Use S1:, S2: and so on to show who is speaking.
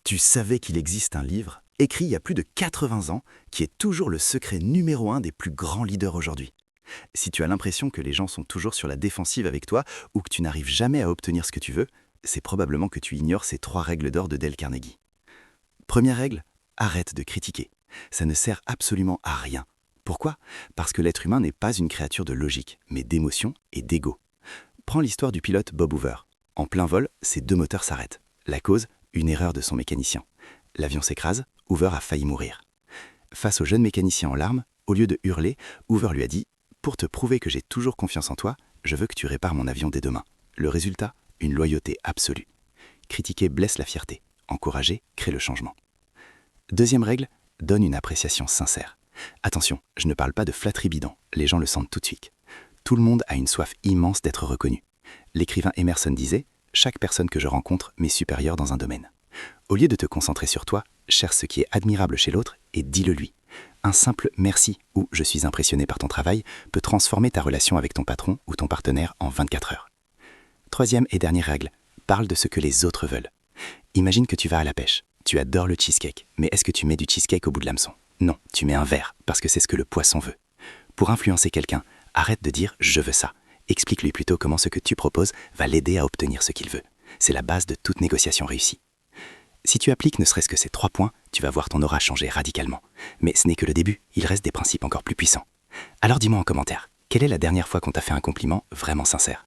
S1: Tu savais qu'il existe un livre, écrit il y a plus de 80 ans, qui est toujours le secret numéro un des plus grands leaders aujourd'hui. Si tu as l'impression que les gens sont toujours sur la défensive avec toi ou que tu n'arrives jamais à obtenir ce que tu veux, c'est probablement que tu ignores ces 3 règles d'or de Dale Carnegie. Première règle, arrête de critiquer. Ça ne sert absolument à rien. Pourquoi? Parce que l'être humain n'est pas une créature de logique, mais d'émotion et d'ego. Prends l'histoire du pilote Bob Hoover. En plein vol, ses 2 moteurs s'arrêtent. La cause, une erreur de son mécanicien. L'avion s'écrase, Hoover a failli mourir. Face au jeune mécanicien en larmes, au lieu de hurler, Hoover lui a dit « Pour te prouver que j'ai toujours confiance en toi, je veux que tu répares mon avion dès demain. » Le résultat, une loyauté absolue. Critiquer blesse la fierté. Encourager crée le changement. Deuxième règle, donne une appréciation sincère. Attention, je ne parle pas de flatterie bidon, les gens le sentent tout de suite. Tout le monde a une soif immense d'être reconnu. L'écrivain Emerson disait « Chaque personne que je rencontre m'est supérieure dans un domaine. » Au lieu de te concentrer sur toi, cherche ce qui est admirable chez l'autre et dis-le lui. Un simple « merci » ou « je suis impressionné par ton travail » peut transformer ta relation avec ton patron ou ton partenaire en 24 heures. Troisième et dernière règle, parle de ce que les autres veulent. Imagine que tu vas à la pêche. Tu adores le cheesecake, mais est-ce que tu mets du cheesecake au bout de l'hameçon? Non, tu mets un verre, parce que c'est ce que le poisson veut. Pour influencer quelqu'un, arrête de dire « je veux ça ». Explique-lui plutôt comment ce que tu proposes va l'aider à obtenir ce qu'il veut. C'est la base de toute négociation réussie. Si tu appliques ne serait-ce que ces 3 points, tu vas voir ton aura changer radicalement. Mais ce n'est que le début, il reste des principes encore plus puissants. Alors dis-moi en commentaire, quelle est la dernière fois qu'on t'a fait un compliment vraiment sincère?